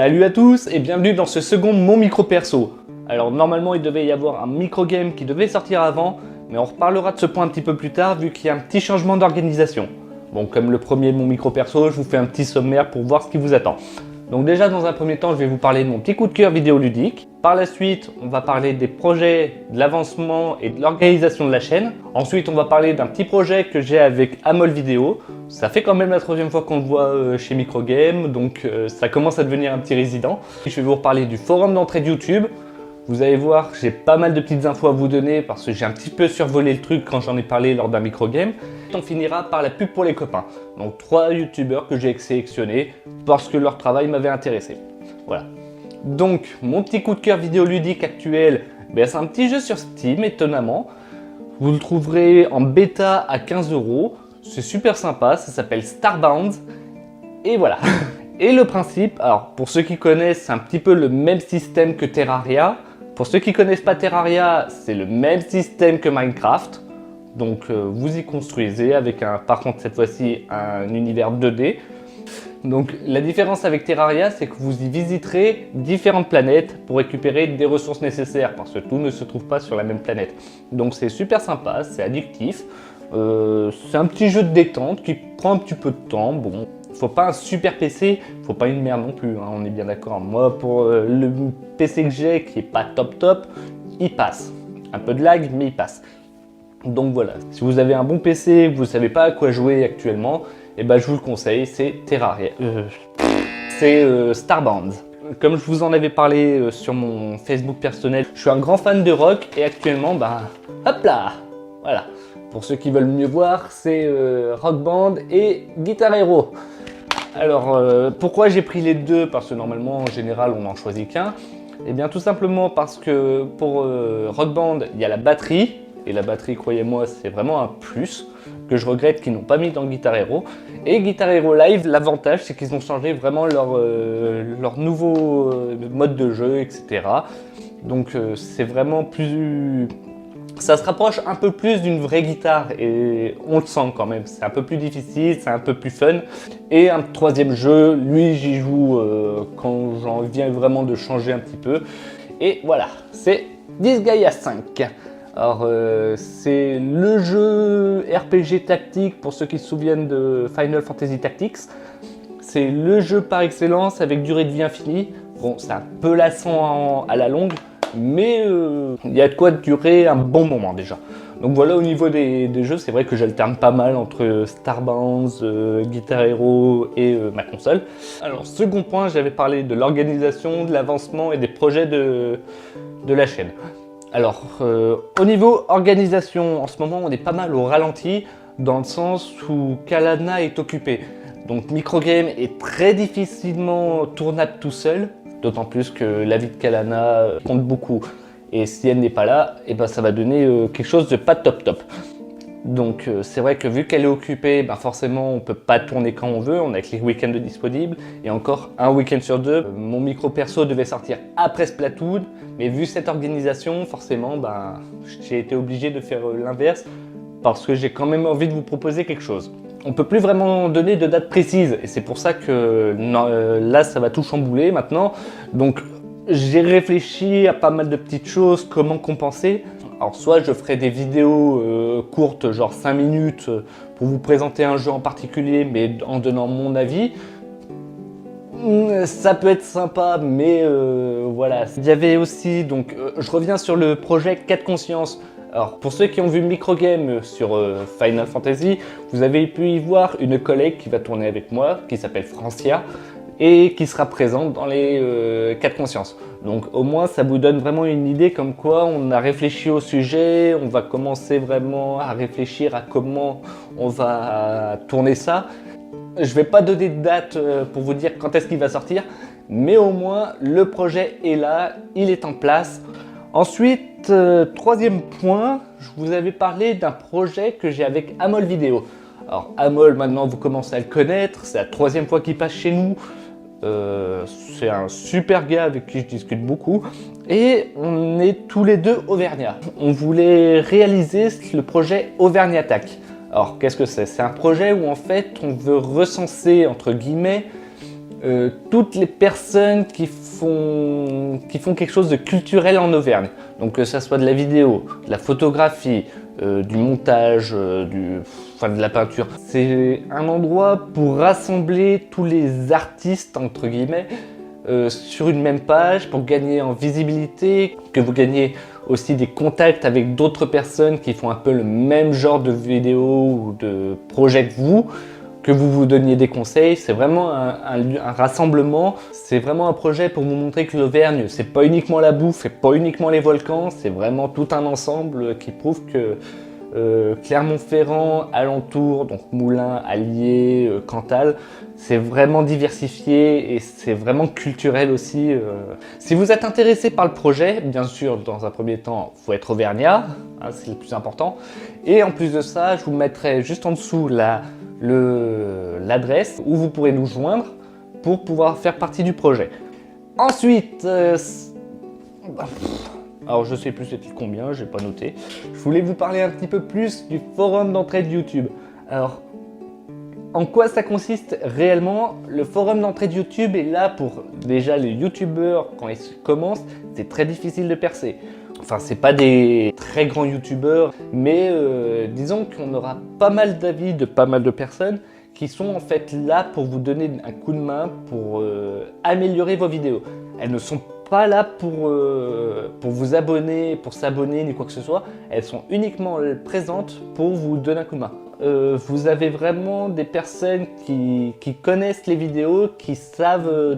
Salut à tous et bienvenue dans ce second Mon Micro Perso. Alors normalement il devait y avoir un micro game qui devait sortir avant, mais on reparlera de ce point un petit peu plus tard vu qu'il y a un petit changement d'organisation. Bon, comme le premier Mon Micro Perso, je vous fais un petit sommaire pour voir ce qui vous attend. Donc déjà dans un premier temps je vais vous parler de mon petit coup de cœur vidéoludique. Par la suite on va parler des projets, de l'avancement et de l'organisation de la chaîne. Ensuite on va parler d'un petit projet que j'ai avec Amol Vidéo. Ça fait quand même la troisième fois qu'on le voit chez Microgame, donc ça commence à devenir un petit résident. Je vais vous reparler du forum d'entraide YouTube. Vous allez voir, j'ai pas mal de petites infos à vous donner parce que j'ai un petit peu survolé le truc quand j'en ai parlé lors d'un microgame. On finira par la pub pour les copains. Donc 3 youtubeurs que j'ai sélectionnés parce que leur travail m'avait intéressé. Voilà. Donc mon petit coup de cœur vidéoludique actuel, c'est un petit jeu sur Steam étonnamment. Vous le trouverez en bêta à 15 €. C'est super sympa, ça s'appelle Starbound. Et voilà. Et le principe, alors pour ceux qui connaissent, c'est un petit peu le même système que Terraria. Pour ceux qui connaissent pas Terraria, c'est le même système que Minecraft. Donc vous y construisez avec par contre cette fois-ci un univers 2D. Donc la différence avec Terraria, c'est que vous y visiterez différentes planètes pour récupérer des ressources nécessaires parce que tout ne se trouve pas sur la même planète. Donc c'est super sympa, c'est addictif. C'est un petit jeu de détente qui prend un petit peu de temps. Bon, faut pas un super PC, faut pas une merde non plus, hein, on est bien d'accord. Moi, pour le PC que j'ai, qui est pas top, il passe. Un peu de lag, mais il passe. Donc voilà, si vous avez un bon PC, que vous savez pas à quoi jouer actuellement, je vous le conseille, c'est Terraria. C'est Starbound. Comme je vous en avais parlé sur mon Facebook personnel, je suis un grand fan de rock et actuellement, hop là, voilà. Pour ceux qui veulent mieux voir, c'est Rock Band et Guitar Hero. Alors, pourquoi j'ai pris les deux? Parce que normalement, en général, on n'en choisit qu'un. Eh bien, tout simplement parce que pour Rock Band, il y a la batterie. Et la batterie, croyez-moi, c'est vraiment un plus que je regrette qu'ils n'ont pas mis dans Guitar Hero. Et Guitar Hero Live, l'avantage, c'est qu'ils ont changé vraiment leur nouveau mode de jeu, etc. Donc, c'est vraiment plus... Ça se rapproche un peu plus d'une vraie guitare et on le sent quand même. C'est un peu plus difficile, c'est un peu plus fun. Et un troisième jeu, lui j'y joue quand j'en viens vraiment de changer un petit peu. Et voilà, c'est Disgaea 5. Alors c'est le jeu RPG tactique pour ceux qui se souviennent de Final Fantasy Tactics. C'est le jeu par excellence avec durée de vie infinie. Bon, c'est un peu lassant à la longue, mais il y a de quoi durer un bon moment déjà. Donc voilà, au niveau des jeux, c'est vrai que j'alterne pas mal entre Starbound, Guitar Hero et ma console. Alors second point, j'avais parlé de l'organisation, de l'avancement et des projets de la chaîne. Alors au niveau organisation, en ce moment on est pas mal au ralenti dans le sens où Kalana est occupé. Donc Microgame est très difficilement tournable tout seul. D'autant plus que la vie de Kalana compte beaucoup. Et si elle n'est pas là, ça va donner quelque chose de pas top. Donc c'est vrai que vu qu'elle est occupée, forcément on peut pas tourner quand on veut, on a que les week-ends disponibles. Et encore un week-end sur deux. Mon micro perso devait sortir après Splatoon. Mais vu cette organisation, forcément, j'ai été obligé de faire l'inverse. Parce que j'ai quand même envie de vous proposer quelque chose. On ne peut plus vraiment donner de date précise et c'est pour ça que là ça va tout chambouler maintenant. Donc j'ai réfléchi à pas mal de petites choses, comment compenser. Alors soit je ferai des vidéos courtes, genre 5 minutes, pour vous présenter un jeu en particulier, mais en donnant mon avis. Ça peut être sympa, mais voilà. Il y avait aussi, donc je reviens sur le projet 4 Conscience. Alors, pour ceux qui ont vu Microgame sur Final Fantasy, vous avez pu y voir une collègue qui va tourner avec moi, qui s'appelle Francia, et qui sera présente dans les 4 Consciences. Donc au moins, ça vous donne vraiment une idée comme quoi on a réfléchi au sujet, on va commencer vraiment à réfléchir à comment on va tourner ça. Je ne vais pas donner de date pour vous dire quand est-ce qu'il va sortir, mais au moins, le projet est là, il est en place. Ensuite, troisième point, je vous avais parlé d'un projet que j'ai avec Amol Vidéo. Alors Amol, maintenant vous commencez à le connaître, c'est la troisième fois qu'il passe chez nous. C'est un super gars avec qui je discute beaucoup. Et on est tous les deux auvergnats. On voulait réaliser le projet Auvergne Attack. Alors qu'est-ce que c'est? C'est un projet où en fait on veut recenser, entre guillemets, toutes les personnes qui font quelque chose de culturel en Auvergne. Donc que ça soit de la vidéo, de la photographie, du montage, de la peinture. C'est un endroit pour rassembler tous les artistes, entre guillemets, sur une même page, pour gagner en visibilité, que vous gagnez aussi des contacts avec d'autres personnes qui font un peu le même genre de vidéo ou de projet que vous donniez des conseils. C'est vraiment un rassemblement, c'est vraiment un projet pour vous montrer que l'Auvergne, c'est pas uniquement la bouffe, c'est pas uniquement les volcans, c'est vraiment tout un ensemble qui prouve que Clermont-Ferrand, alentour, donc Moulins, Allier, Cantal, c'est vraiment diversifié et c'est vraiment culturel aussi. Si vous êtes intéressé par le projet, bien sûr, dans un premier temps, il faut être auvergnat, hein, c'est le plus important. Et en plus de ça, je vous mettrai juste en dessous l'adresse où vous pourrez nous joindre pour pouvoir faire partie du projet. Ensuite, alors je sais plus c'était combien, j'ai pas noté. Je voulais vous parler un petit peu plus du forum d'entraide YouTube. Alors, en quoi ça consiste réellement? Le forum d'entraide YouTube est là pour déjà les youtubeurs, quand ils commencent, c'est très difficile de percer. Enfin, c'est pas des très grands youtubeurs, mais disons qu'on aura pas mal d'avis de pas mal de personnes qui sont en fait là pour vous donner un coup de main pour améliorer vos vidéos. Elles ne sont pas là pour vous abonner, pour s'abonner ni quoi que ce soit. Elles sont uniquement présentes pour vous donner un coup de main. Vous avez vraiment des personnes qui connaissent les vidéos, qui savent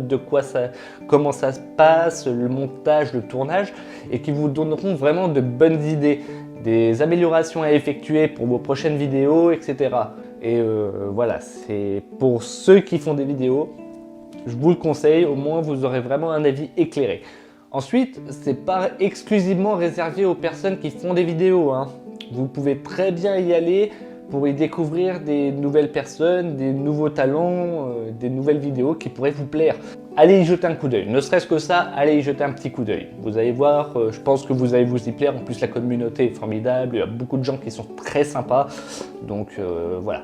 comment ça se passe, le montage, le tournage, et qui vous donneront vraiment de bonnes idées, des améliorations à effectuer pour vos prochaines vidéos, etc. Et voilà, c'est pour ceux qui font des vidéos, je vous le conseille, au moins vous aurez vraiment un avis éclairé. Ensuite, c'est pas exclusivement réservé aux personnes qui font des vidéos, hein. Vous pouvez très bien y aller pour y découvrir des nouvelles personnes, des nouveaux talents, des nouvelles vidéos qui pourraient vous plaire. Allez y jeter un coup d'œil, ne serait-ce que ça, allez y jeter un petit coup d'œil. Vous allez voir, je pense que vous allez vous y plaire, en plus la communauté est formidable, il y a beaucoup de gens qui sont très sympas, donc voilà.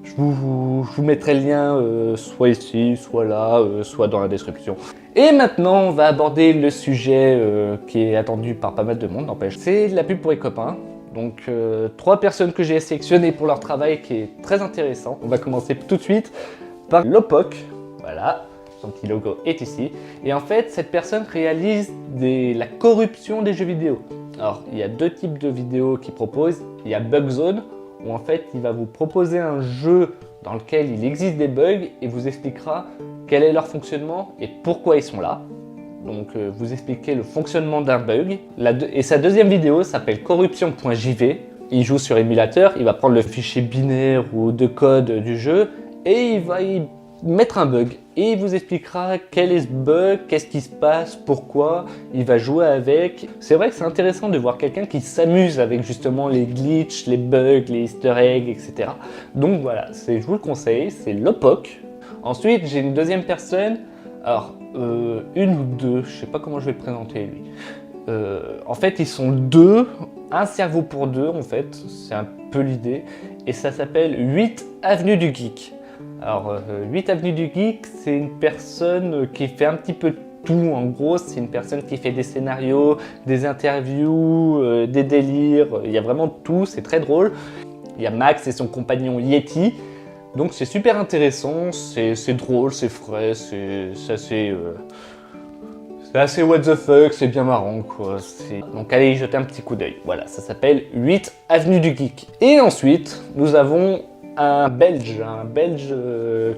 Je vous mettrai le lien soit ici, soit là, soit dans la description. Et maintenant, on va aborder le sujet qui est attendu par pas mal de monde, n'empêche. C'est la pub pour les copains. Donc, 3 personnes que j'ai sélectionnées pour leur travail qui est très intéressant. On va commencer tout de suite par Lopoc. Voilà, son petit logo est ici. Et en fait, cette personne réalise la corruption des jeux vidéo. Alors, il y a 2 types de vidéos qu'il propose. Il y a Bugzone, où en fait, il va vous proposer un jeu dans lequel il existe des bugs et vous expliquera quel est leur fonctionnement et pourquoi ils sont là. Donc vous expliquez le fonctionnement d'un bug. Et sa deuxième vidéo s'appelle corruption.jv. Il joue sur émulateur, il va prendre le fichier binaire ou de code du jeu et il va y mettre un bug. Et il vous expliquera quel est ce bug, qu'est-ce qui se passe, pourquoi, il va jouer avec. C'est vrai que c'est intéressant de voir quelqu'un qui s'amuse avec justement les glitches, les bugs, les easter eggs, etc. Donc voilà, je vous le conseille, c'est Lopoc. Ensuite, j'ai une deuxième personne. Alors, une ou deux, je sais pas comment je vais le présenter lui. En fait, ils sont 2, un cerveau pour 2 en fait, c'est un peu l'idée. Et ça s'appelle 8 Avenue du Geek. Alors, 8 Avenue du Geek, c'est une personne qui fait un petit peu tout. En gros, c'est une personne qui fait des scénarios, des interviews, des délires. Il y a vraiment tout, c'est très drôle. Il y a Max et son compagnon Yeti. Donc c'est super intéressant, c'est drôle, c'est frais, c'est assez what the fuck, c'est bien marrant quoi. Donc allez y jeter un petit coup d'œil. Voilà, ça s'appelle 8 Avenue du Geek. Et ensuite, nous avons un Belge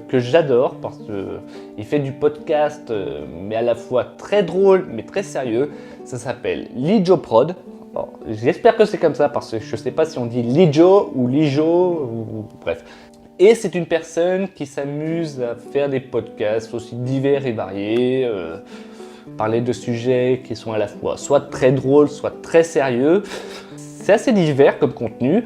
que j'adore parce qu'il fait du podcast, mais à la fois très drôle, mais très sérieux. Ça s'appelle Lijo Prod. J'espère que c'est comme ça parce que je sais pas si on dit Lijo ou Lijo, ou bref. Et c'est une personne qui s'amuse à faire des podcasts aussi divers et variés, parler de sujets qui sont à la fois soit très drôles, soit très sérieux. C'est assez divers comme contenu.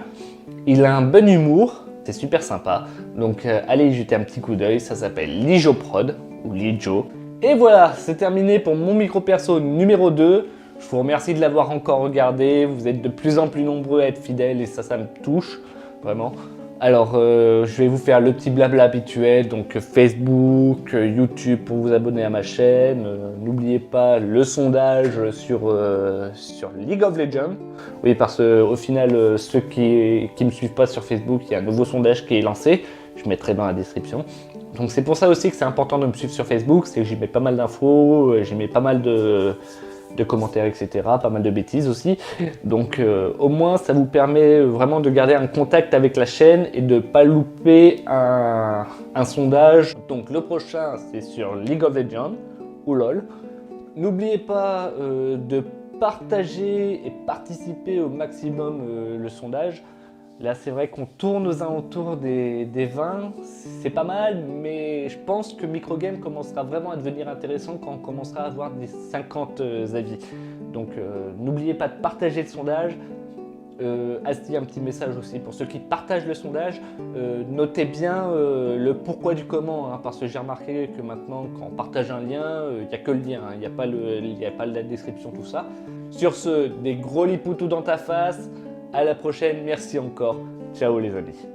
Il a un bon humour, c'est super sympa. Donc allez y jeter un petit coup d'œil, ça s'appelle Lijo Prod ou Lijo. Et voilà, c'est terminé pour mon micro perso numéro 2. Je vous remercie de l'avoir encore regardé. Vous êtes de plus en plus nombreux à être fidèles et ça me touche, vraiment. Alors, je vais vous faire le petit blabla habituel, donc Facebook, YouTube pour vous abonner à ma chaîne. N'oubliez pas le sondage sur League of Legends. Oui, parce qu'au final, ceux qui me suivent pas sur Facebook, il y a un nouveau sondage qui est lancé. Je mettrai dans la description. Donc c'est pour ça aussi que c'est important de me suivre sur Facebook, c'est que j'y mets pas mal d'infos, j'y mets pas mal de commentaires, etc. Pas mal de bêtises aussi. Donc au moins ça vous permet vraiment de garder un contact avec la chaîne et de ne pas louper un sondage. Donc le prochain c'est sur League of Legends ou LOL. N'oubliez pas de partager et participer au maximum le sondage. Là, c'est vrai qu'on tourne aux alentours des 20, c'est pas mal, mais je pense que Microgame commencera vraiment à devenir intéressant quand on commencera à avoir des 50 avis. Donc, n'oubliez pas de partager le sondage. Asti, un petit message aussi pour ceux qui partagent le sondage, notez bien le pourquoi du comment, hein, parce que j'ai remarqué que maintenant, quand on partage un lien, il n'y a que le lien, il n'y a pas la description, tout ça. Sur ce, des gros lipoutous dans ta face. À la prochaine, merci encore. Ciao les amis.